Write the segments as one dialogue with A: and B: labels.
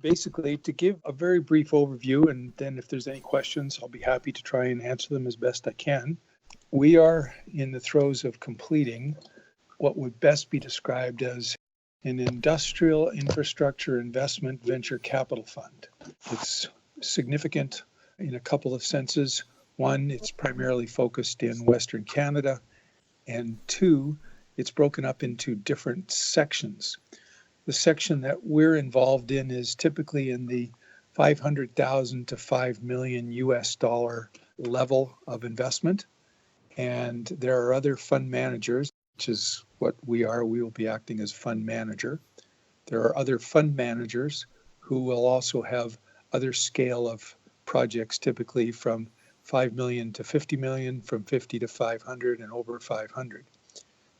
A: Basically, to give a very brief overview, and then if there's any questions, I'll be happy to try and answer them as best I can. We are in the throes of completing what would best be described as an industrial infrastructure investment venture capital fund. It's significant in a couple of senses. One, it's primarily focused in Western Canada, and two, it's broken up into different sections. The section that we're involved in is typically in the $500,000 to $5 million US dollar level of investment. And there are other fund managers, which is what we are. We will be acting as fund manager. There are other fund managers who will also have other scale of projects, typically from 5 million to 50 million, from 50 to 500 and over 500.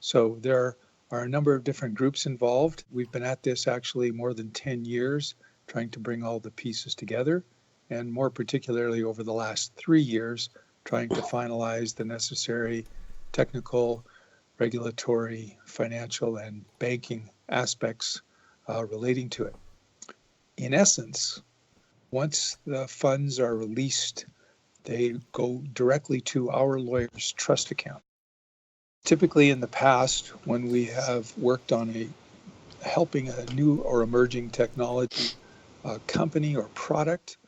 A: So there are a number of different groups involved. We've been at this actually more than 10 years, trying to bring all the pieces together, and more particularly over the last 3 years, trying to finalize the necessary technical, regulatory, financial, and banking aspects relating to it. In essence, once the funds are released, they go directly to our lawyer's trust account. Typically in the past, when we have worked on helping a new or emerging technology company or product,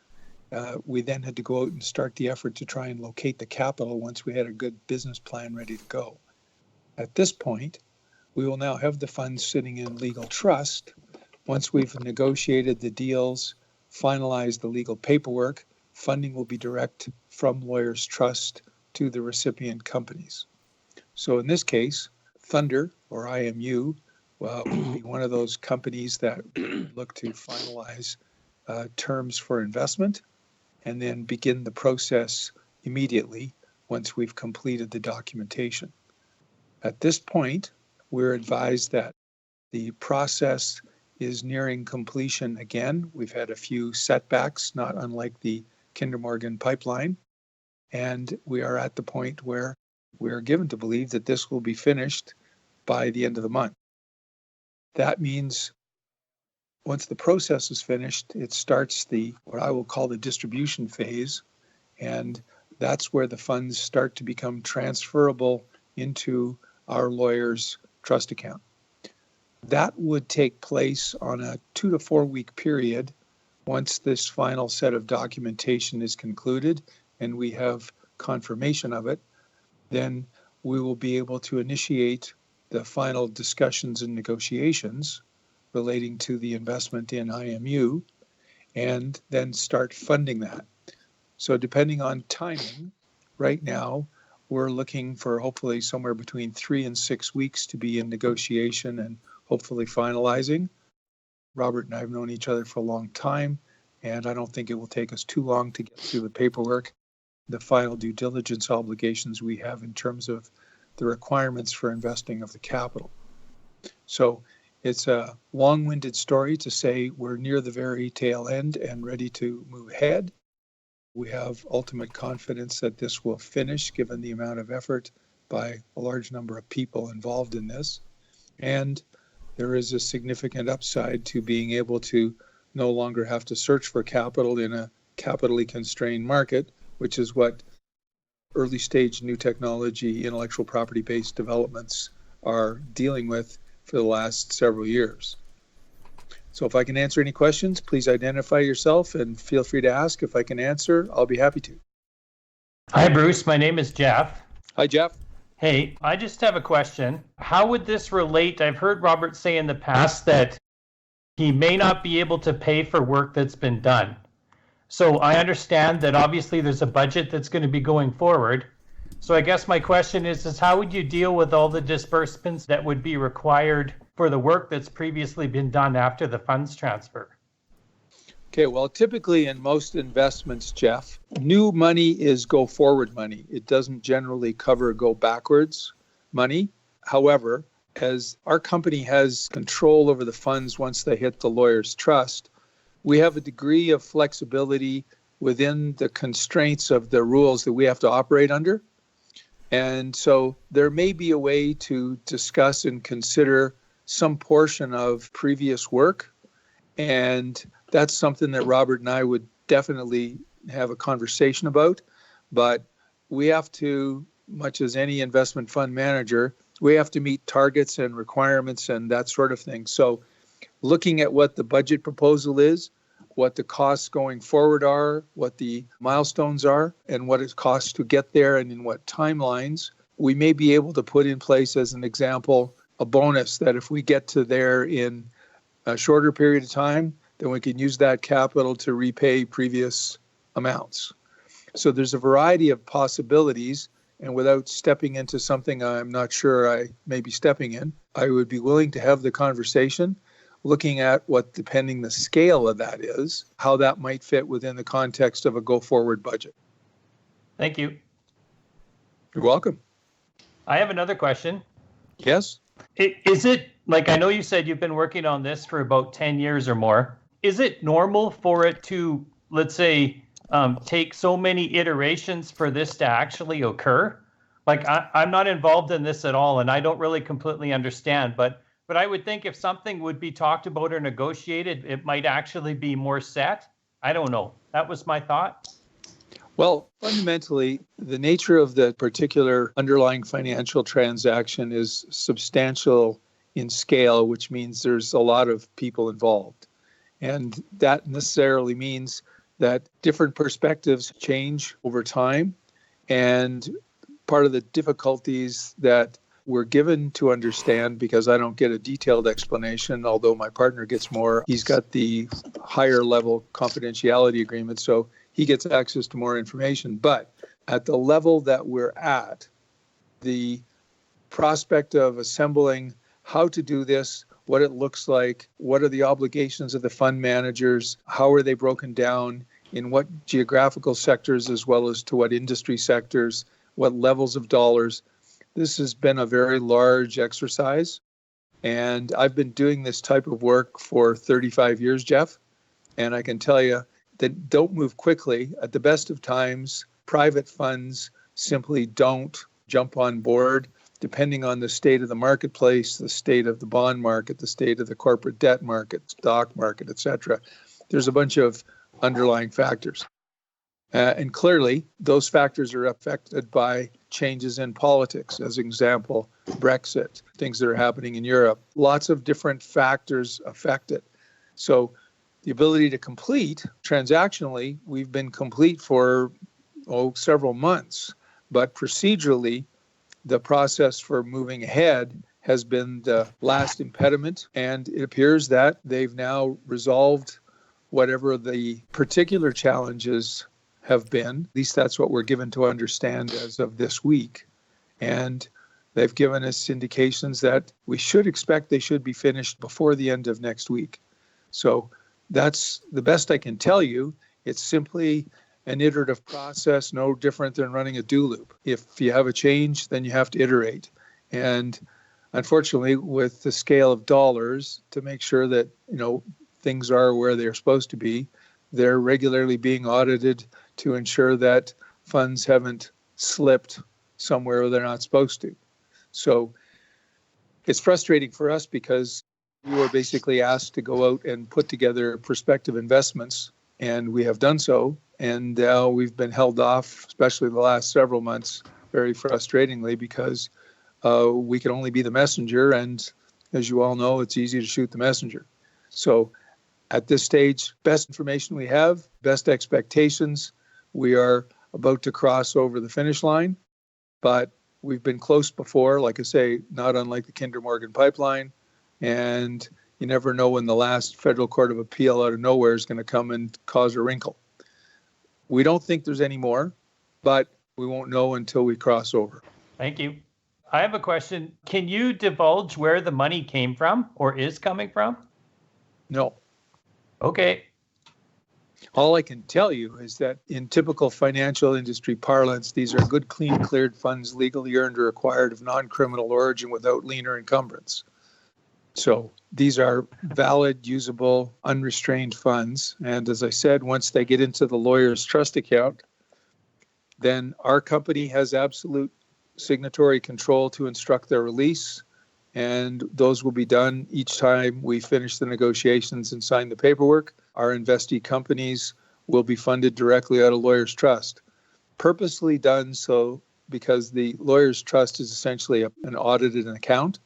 A: we then had to go out and start the effort to try and locate the capital once we had a good business plan ready to go. At this point, we will now have the funds sitting in legal trust. Once we've negotiated the deals, finalized the legal paperwork, funding will be direct from lawyer's trust to the recipient companies. So in this case, Thunder, or IMU, will be one of those companies that look to finalize terms for investment and then begin the process immediately once we've completed the documentation. At this point, we're advised that the process is nearing completion again. We've had a few setbacks, not unlike the Kinder Morgan pipeline, and we are at the point where we are given to believe that this will be finished by the end of the month. That means once the process is finished, it starts what I will call the distribution phase, and that's where the funds start to become transferable into our lawyer's trust account. That would take place on a 2 to 4 week period once this final set of documentation is concluded and we have confirmation of it. Then we will be able to initiate the final discussions and negotiations relating to the investment in IMU and then start funding that. So depending on timing, right now we're looking for hopefully somewhere between 3 and 6 weeks to be in negotiation and hopefully finalizing. Robert and I have known each other for a long time, and I don't think it will take us too long to get through the paperwork, the final due diligence obligations we have in terms of the requirements for investing of the capital. So it's a long-winded story to say we're near the very tail end and ready to move ahead. We have ultimate confidence that this will finish given the amount of effort by a large number of people involved in this. And there is a significant upside to being able to no longer have to search for capital in a capitally constrained market, which is what early stage new technology, intellectual property based developments are dealing with for the last several years. So if I can answer any questions, please identify yourself and feel free to ask. If I can answer, I'll be happy to.
B: Hi, Bruce. My name is Jeff.
A: Hi, Jeff.
B: Hey, I just have a question. How would this relate? I've heard Robert say in the past that he may not be able to pay for work that's been done. So I understand that obviously there's a budget that's going to be going forward. So I guess my question is how would you deal with all the disbursements that would be required for the work that's previously been done after the funds transfer?
A: Okay, well, typically in most investments, Jeff, new money is go forward money. It doesn't generally cover go backwards money. However, as our company has control over the funds once they hit the lawyer's trust, we have a degree of flexibility within the constraints of the rules that we have to operate under. And so there may be a way to discuss and consider some portion of previous work and that's something that Robert and I would definitely have a conversation about. But we have to, much as any investment fund manager, we have to meet targets and requirements and that sort of thing. So looking at what the budget proposal is, what the costs going forward are, what the milestones are, and what it costs to get there and in what timelines, we may be able to put in place, as an example, a bonus that if we get to there in a shorter period of time, then we can use that capital to repay previous amounts. So there's a variety of possibilities, and without stepping into something I'm not sure I may be stepping in, I would be willing to have the conversation, looking at what, depending the scale of that is, how that might fit within the context of a go-forward budget.
B: Thank you.
A: You're welcome.
B: I have another question.
A: Yes?
B: Is it, like, I know you said you've been working on this for about 10 years or more. Is it normal for it to, let's say, take so many iterations for this to actually occur? Like, I'm not involved in this at all, and I don't really completely understand, but I would think if something would be talked about or negotiated, it might actually be more set. I don't know. That was my thought.
A: Well, fundamentally, the nature of the particular underlying financial transaction is substantial in scale, which means there's a lot of people involved. And that necessarily means that different perspectives change over time. And part of the difficulties that we're given to understand, because I don't get a detailed explanation, although my partner gets more, he's got the higher level confidentiality agreement, so he gets access to more information. But at the level that we're at, the prospect of assembling how to do this, what it looks like, what are the obligations of the fund managers, how are they broken down, in what geographical sectors as well as to what industry sectors, what levels of dollars. This has been a very large exercise. And I've been doing this type of work for 35 years, Jeff. And I can tell you that don't move quickly. At the best of times, private funds simply don't jump on board, depending on the state of the marketplace, the state of the bond market, the state of the corporate debt market, stock market, et cetera. There's a bunch of underlying factors. And clearly, those factors are affected by changes in politics. As an example, Brexit, things that are happening in Europe. Lots of different factors affect it. So the ability to complete, transactionally, we've been complete for several months. But procedurally, the process for moving ahead has been the last impediment. And it appears that they've now resolved whatever the particular challenges have been. At least that's what we're given to understand as of this week. And they've given us indications that we should expect they should be finished before the end of next week. So that's the best I can tell you. It's simply an iterative process, no different than running a do loop. If you have a change, then you have to iterate. And unfortunately, with the scale of dollars, to make sure that, things are where they're supposed to be, they're regularly being audited to ensure that funds haven't slipped somewhere where they're not supposed to. So it's frustrating for us because we were basically asked to go out and put together prospective investments, and we have done so. And now we've been held off, especially the last several months, very frustratingly, because we can only be the messenger. And as you all know, it's easy to shoot the messenger. So at this stage, best information we have, best expectations. We are about to cross over the finish line, but we've been close before, like I say, not unlike the Kinder Morgan pipeline. And you never know when the last federal court of appeal out of nowhere is going to come and cause a wrinkle. We don't think there's any more, but we won't know until we cross over.
B: Thank you. I have a question. Can you divulge where the money came from or is coming from?
A: No.
B: Okay.
A: All I can tell you is that in typical financial industry parlance, these are good, clean, cleared funds legally earned or acquired of non-criminal origin without lien or encumbrance. So these are valid, usable, unrestrained funds. And as I said, once they get into the lawyer's trust account, then our company has absolute signatory control to instruct their release. And those will be done each time we finish the negotiations and sign the paperwork. our investee companies will be funded directly out of Lawyers Trust. Purposely done so because the Lawyers Trust is essentially an audited account.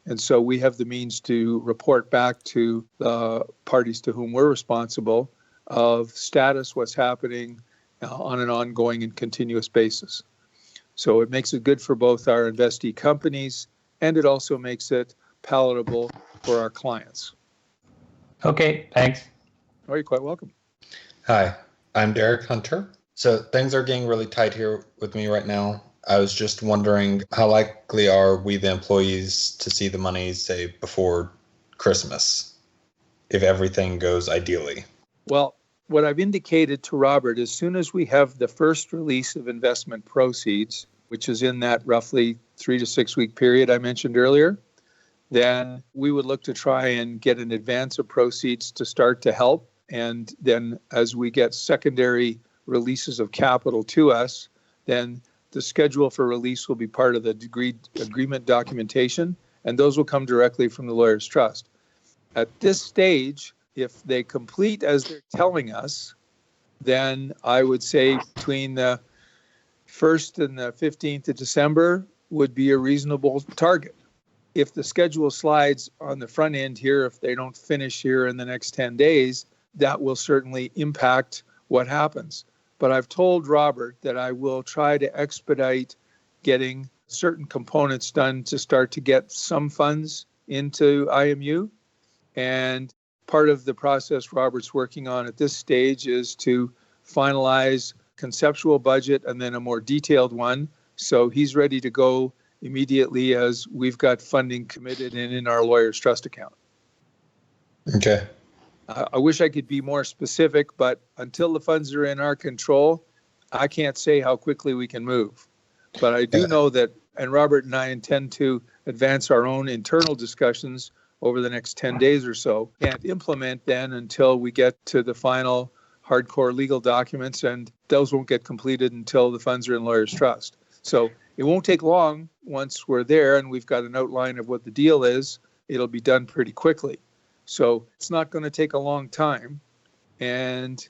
A: And so we have the means to report back to the parties to whom we're responsible of status, what's happening on an ongoing and continuous basis. So it makes it good for both our investee companies, and it also makes it palatable for our clients.
B: Okay, thanks.
A: Oh, you're quite welcome.
C: Hi, I'm Derek Hunter. So things are getting really tight here with me right now. I was just wondering, how likely are we, the employees, to see the money, say, before Christmas, if everything goes ideally?
A: Well, what I've indicated to Robert, as soon as we have the first release of investment proceeds, which is in that roughly 3 to 6 week period I mentioned earlier, then we would look to try and get an advance of proceeds to start to help. And then as we get secondary releases of capital to us, then the schedule for release will be part of the agreement documentation, and those will come directly from the Lawyers Trust. At this stage, if they complete as they're telling us, then I would say between the 1st and the 15th of December would be a reasonable target. If the schedule slides on the front end here, if they don't finish here in the next 10 days, that will certainly impact what happens. But I've told Robert that I will try to expedite getting certain components done to start to get some funds into IMU. And part of the process Robert's working on at this stage is to finalize conceptual budget and then a more detailed one. So he's ready to go immediately as we've got funding committed and in our Lawyers Trust account.
C: Okay.
A: I wish I could be more specific, but until the funds are in our control, I can't say how quickly we can move. But I do know that, and Robert and I intend to advance our own internal discussions over the next 10 days or so. Can't implement then until we get to the final hardcore legal documents, and those won't get completed until the funds are in Lawyers Trust. So it won't take long once we're there and we've got an outline of what the deal is. It'll be done pretty quickly. So it's not going to take a long time. And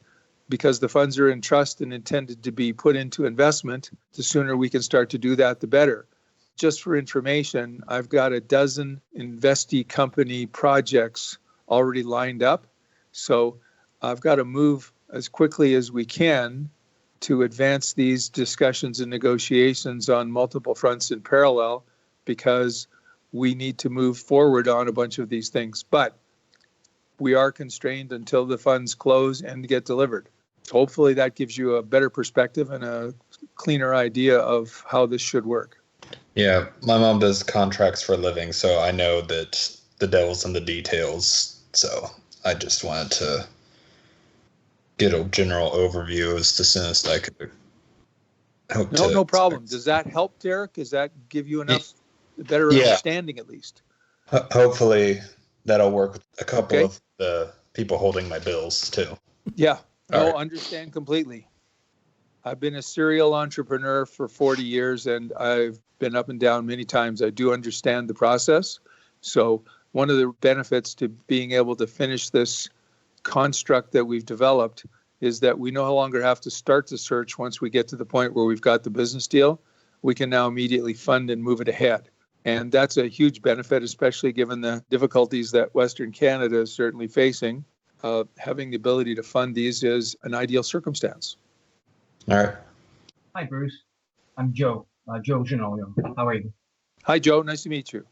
A: because the funds are in trust and intended to be put into investment, the sooner we can start to do that, the better. Just for information, I've got a dozen investee company projects already lined up. So I've got to move as quickly as we can to advance these discussions and negotiations on multiple fronts in parallel, because we need to move forward on a bunch of these things. But we are constrained until the funds close and get delivered. So hopefully that gives you a better perspective and a cleaner idea of how this should work.
C: Yeah, my mom does contracts for a living, so I know that the devil's in the details. So I just wanted to get a general overview as soon as I could hope to.
A: No problem. Does that help, Derek? Does that give you enough better understanding at least?
C: Hopefully that'll work with a couple of the people holding my bills too.
A: Yeah, understand completely. I've been a serial entrepreneur for 40 years and I've been up and down many times. I do understand the process. So one of the benefits to being able to finish this construct that we've developed is that we no longer have to start the search once we get to the point where we've got the business deal. We can now immediately fund and move it ahead. And that's a huge benefit, especially given the difficulties that Western Canada is certainly facing. Having the ability to fund these is an ideal circumstance.
C: All right.
D: Hi, Bruce. I'm Joe. Joe Genoglio. How are you?
A: Hi, Joe. Nice to meet you.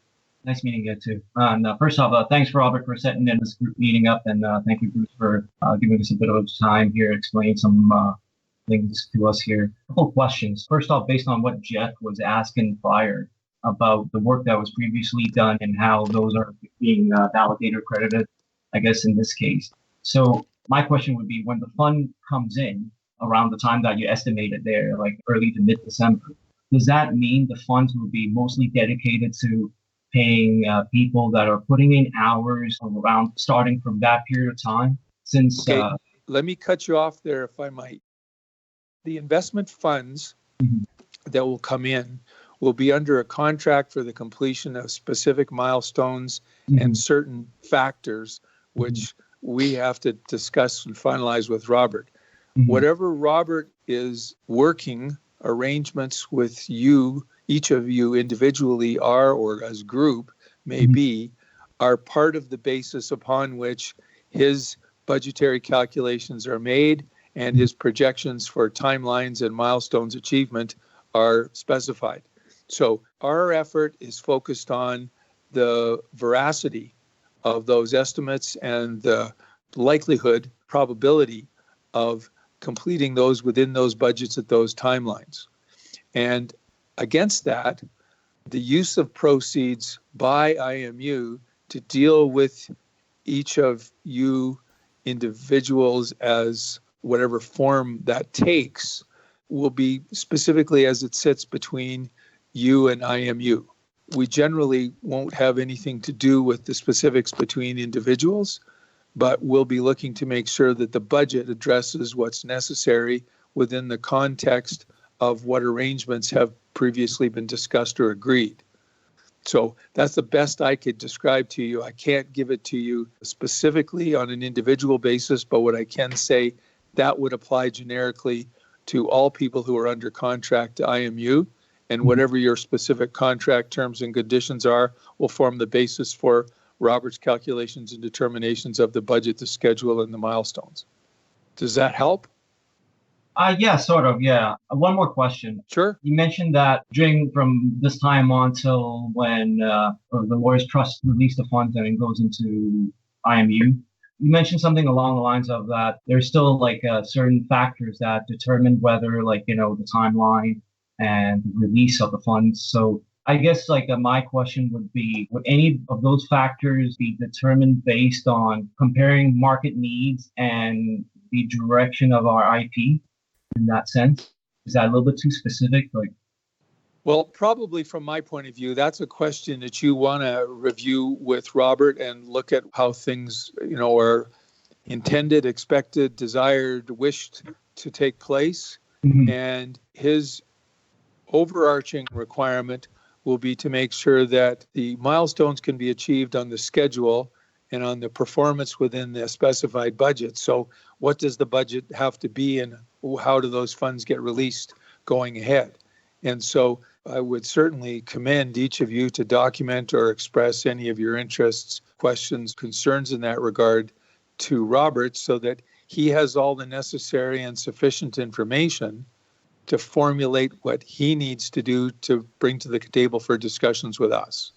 D: Nice meeting you, too. And first off, thanks, Robert, for setting in this group meeting up. And thank you, Bruce, for giving us a bit of time here, explaining some things to us here. A couple of questions. First off, based on what Jeff was asking prior about the work that was previously done and how those are being validated or credited, I guess, in this case. So my question would be, when the fund comes in around the time that you estimated there, like early to mid-December, does that mean the funds will be mostly dedicated to paying people that are putting in hours around starting from that period of time? Since
A: let me cut you off there, if I might. The investment funds that will come in will be under a contract for the completion of specific milestones and certain factors, which we have to discuss and finalize with Robert.
D: Mhm.
A: Whatever Robert is working arrangements with you, each of you individually are, or as group may be, are part of the basis upon which his budgetary calculations are made and his projections for timelines and milestones achievement are specified. So our effort is focused on the veracity of those estimates and the likelihood, probability of completing those within those budgets at those timelines. And against that, the use of proceeds by IMU to deal with each of you individuals as whatever form that takes will be specifically as it sits between you and IMU. We generally won't have anything to do with the specifics between individuals, but we'll be looking to make sure that the budget addresses what's necessary within the context of what arrangements have previously been discussed or agreed. So that's the best I could describe to you. I can't give it to you specifically on an individual basis, but what I can say, that would apply generically to all people who are under contract to IMU, and whatever your specific contract terms and conditions are will form the basis for Robert's calculations and determinations of the budget, the schedule, and the milestones. Does that help?
D: Yeah, sort of. Yeah. One more question.
A: Sure.
D: You mentioned that from this time on till when the Lawyers Trust release the funds and it goes into IMU. You mentioned something along the lines of that there's still certain factors that determine whether the timeline and the release of the funds. So I guess my question would be, would any of those factors be determined based on comparing market needs and the direction of our IP in that sense? Is that a little bit too specific?
A: Well, probably from my point of view, that's a question that you want to review with Robert and look at how things, are intended, expected, desired, wished to take place.
D: Mm-hmm.
A: And his overarching requirement will be to make sure that the milestones can be achieved on the schedule and on the performance within the specified budget. So what does the budget have to be and how do those funds get released going ahead? And so I would certainly commend each of you to document or express any of your interests, questions, concerns in that regard to Robert so that he has all the necessary and sufficient information to formulate what he needs to do to bring to the table for discussions with us.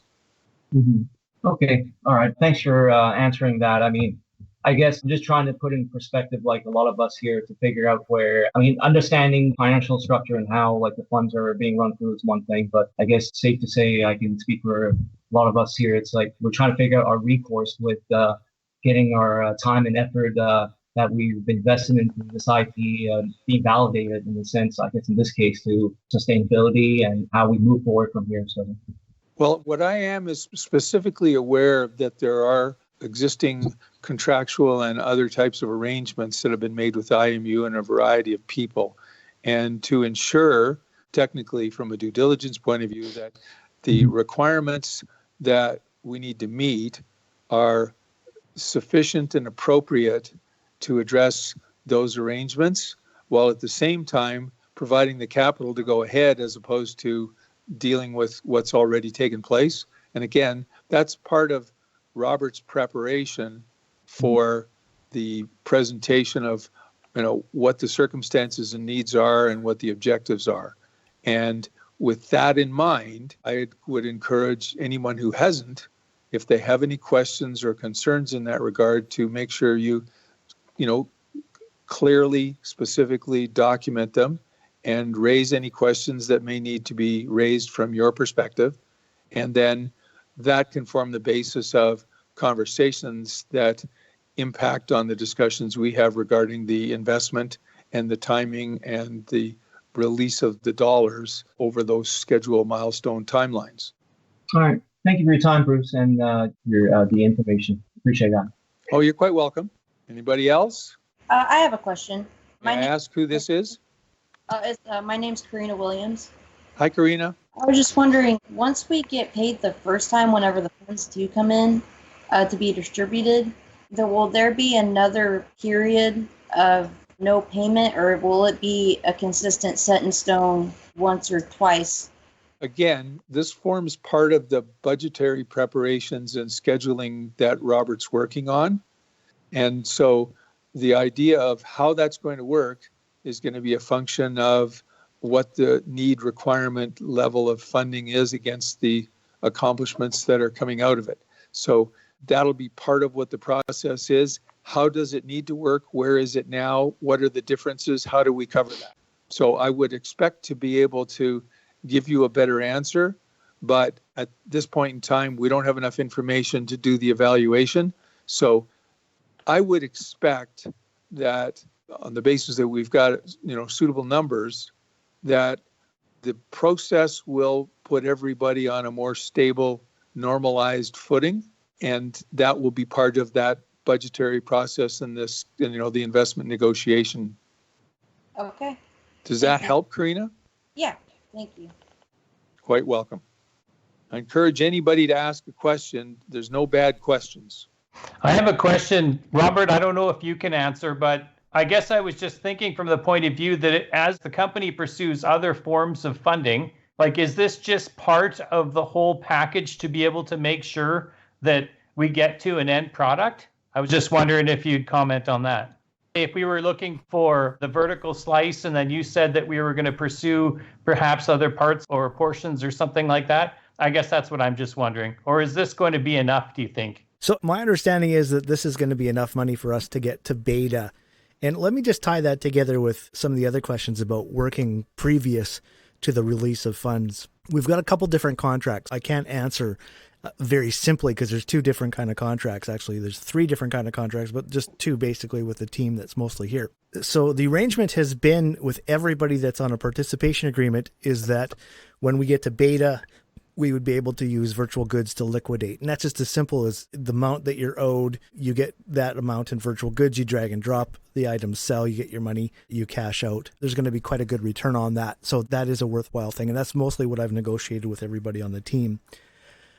D: Mm-hmm. Okay. All right. Thanks for answering that. I mean, I guess I'm just trying to put in perspective, like a lot of us here, to figure out understanding financial structure and how the funds are being run through is one thing, but I guess it's safe to say, I can speak for a lot of us here. It's we're trying to figure out our recourse with getting our time and effort that we've invested into this IP being validated in a sense, I guess in this case, to sustainability and how we move forward from here. So,
A: well, what I am is specifically aware that there are existing contractual and other types of arrangements that have been made with IMU and a variety of people. And to ensure, technically from a due diligence point of view, that the requirements that we need to meet are sufficient and appropriate to address those arrangements, while at the same time providing the capital to go ahead as opposed to dealing with what's already taken place. And again, that's part of Robert's preparation for the presentation of, what the circumstances and needs are and what the objectives are. And with that in mind, I would encourage anyone who hasn't, if they have any questions or concerns in that regard, to make sure you clearly, specifically document them and raise any questions that may need to be raised from your perspective. And then that can form the basis of conversations that impact on the discussions we have regarding the investment and the timing and the release of the dollars over those scheduled milestone timelines.
D: All right. Thank you for your time, Bruce, and the information. Appreciate that.
A: Oh, you're quite welcome. Anybody else?
E: I have a question.
A: May I ask who this is?
E: My name's Karina Williams.
A: Hi, Karina.
E: I was just wondering, once we get paid the first time, whenever the funds do come in to be distributed, Will there be another period of no payment, or will it be a consistent set in stone once or twice?
A: Again, this forms part of the budgetary preparations and scheduling that Robert's working on. And so the idea of how that's going to work is going to be a function of what the need requirement level of funding is against the accomplishments that are coming out of it. So that'll be part of what the process is. How does it need to work? Where is it now? What are the differences? How do we cover that? So I would expect to be able to give you a better answer, but at this point in time, we don't have enough information to do the evaluation. So I would expect that on the basis that we've got, suitable numbers, that the process will put everybody on a more stable, normalized footing, and that will be part of that budgetary process and this, the investment negotiation.
E: Okay.
A: Does that help, Karina?
E: Yeah, thank you.
A: Quite welcome. I encourage anybody to ask a question. There's no bad questions.
B: I have a question, Robert. I don't know if you can answer, but I guess I was just thinking from the point of view that as the company pursues other forms of funding, like, is this just part of the whole package to be able to make sure that we get to an end product? I was just wondering if you'd comment on that. If we were looking for the vertical slice and then you said that we were going to pursue perhaps other parts or portions or something like that, I guess that's what I'm just wondering. Or is this going to be enough, do you think?
F: So my understanding is that this is going to be enough money for us to get to beta. And let me just tie that together with some of the other questions about working previous to the release of funds. We've got a couple different contracts. I can't answer very simply because there's two different kind of contracts. Actually, there's three different kind of contracts, but just two basically with the team that's mostly here. So the arrangement has been with everybody that's on a participation agreement is that when we get to beta, we would be able to use virtual goods to liquidate. And that's just as simple as the amount that you're owed. You get that amount in virtual goods, you drag and drop, the items sell, you get your money, you cash out. There's going to be quite a good return on that. So that is a worthwhile thing. And that's mostly what I've negotiated with everybody on the team.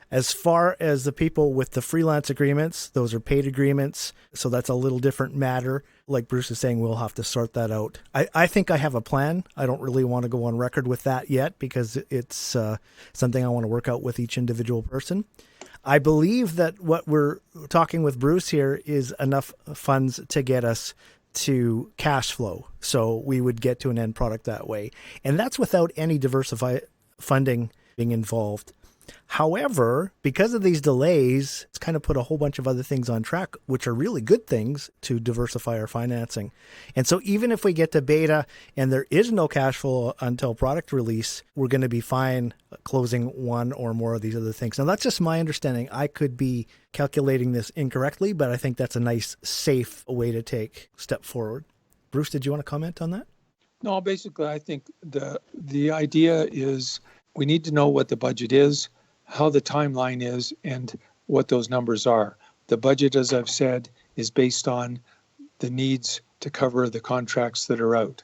F: As far as the people with the freelance agreements, those are paid agreements. So that's a little different matter. Like Bruce is saying, we'll have to sort that out. I think I have a plan. I don't really want to go on record with that yet because it's something I want to work out with each individual person. I believe that what we're talking with Bruce here is enough funds to get us to cash flow. So we would get to an end product that way. And that's without any diversified funding being involved. However, because of these delays, it's kind of put a whole bunch of other things on track, which are really good things to diversify our financing. And so even if we get to beta and there is no cash flow until product release, we're going to be fine closing one or more of these other things. Now, that's just my understanding. I could be calculating this incorrectly, but I think that's a nice, safe way to take a step forward. Bruce, did you want to comment on that?
A: No, basically, I think the idea is we need to know what the budget is, how the timeline is, and what those numbers are. The budget, as I've said, is based on the needs to cover the contracts that are out.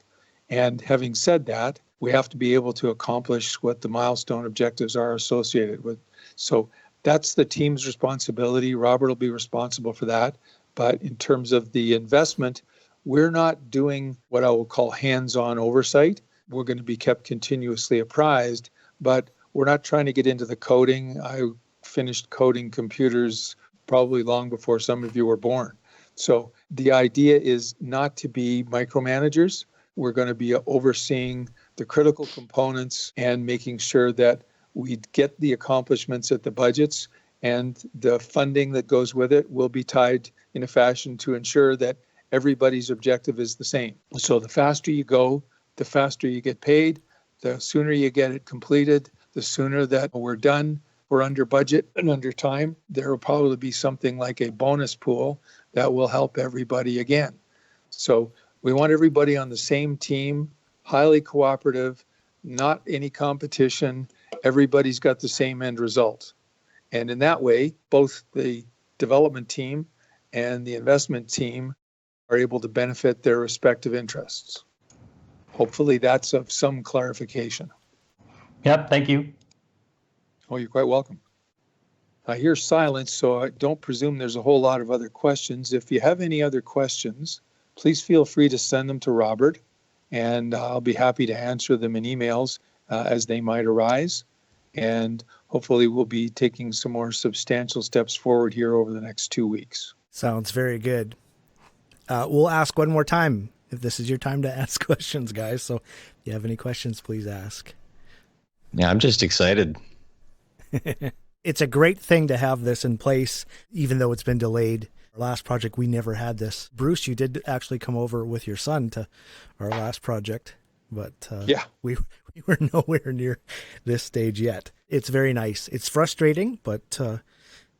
A: And having said that, we have to be able to accomplish what the milestone objectives are associated with. So that's the team's responsibility. Robert will be responsible for that. But in terms of the investment, we're not doing what I will call hands-on oversight. We're going to be kept continuously apprised, but we're not trying to get into the coding. I finished coding computers probably long before some of you were born. So the idea is not to be micromanagers. We're going to be overseeing the critical components and making sure that we get the accomplishments at the budgets, and the funding that goes with it will be tied in a fashion to ensure that everybody's objective is the same. So the faster you go, the faster you get paid, the sooner you get it completed, the sooner that we're done, we're under budget and under time. There will probably be something like a bonus pool that will help everybody again. So we want everybody on the same team, highly cooperative, not any competition. Everybody's got the same end result. And in that way, both the development team and the investment team are able to benefit their respective interests. Hopefully that's of some clarification.
B: Yep, thank you.
A: Oh, you're quite welcome. I hear silence, so I don't presume there's a whole lot of other questions. If you have any other questions, please feel free to send them to Robert, and I'll be happy to answer them in emails as they might arise. And hopefully we'll be taking some more substantial steps forward here over the next 2 weeks.
F: Sounds very good. We'll ask one more time if this is your time to ask questions, guys. So if you have any questions, please ask.
G: Yeah, I'm just excited.
F: It's a great thing to have this in place, even though it's been delayed. Our last project, we never had this. Bruce, you did actually come over with your son to our last project, but
A: Yeah.
F: we were nowhere near this stage yet. It's very nice. It's frustrating, but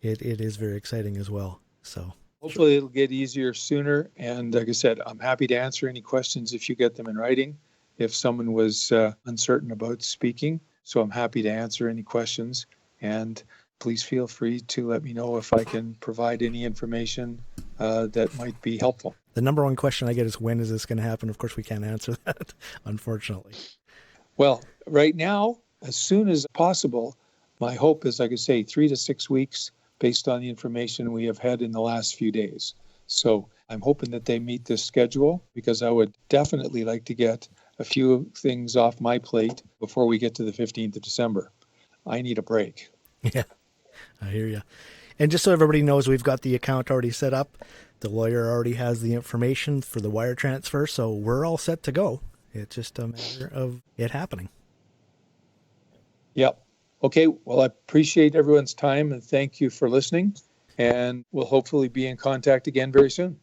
F: it is very exciting as well. So
A: Hopefully it'll get easier sooner. And like I said, I'm happy to answer any questions if you get them in writing, if someone was uncertain about speaking. So I'm happy to answer any questions. And please feel free to let me know if I can provide any information that might be helpful.
F: the number one question I get is, when is this going to happen? Of course, we can't answer that, unfortunately.
A: Well, right now, as soon as possible, my hope is, like I say, 3 to 6 weeks based on the information we have had in the last few days. So I'm hoping that they meet this schedule, because I would definitely like to get a few things off my plate before we get to the 15th of December. I need a break.
F: Yeah, I hear you. And just so everybody knows, we've got the account already set up. The lawyer already has the information for the wire transfer, so we're all set to go. It's just a matter of it happening.
A: Yep. Okay. Well, I appreciate everyone's time and thank you for listening. And we'll hopefully be in contact again very soon.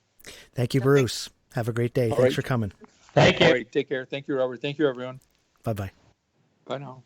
F: Thank you, Bruce. Have a great day.
A: All
F: Thanks
A: right.
F: for coming.
B: Thank you.
A: All right. Take care. Thank you, Robert. Thank you, everyone.
F: Bye-bye.
A: Bye now.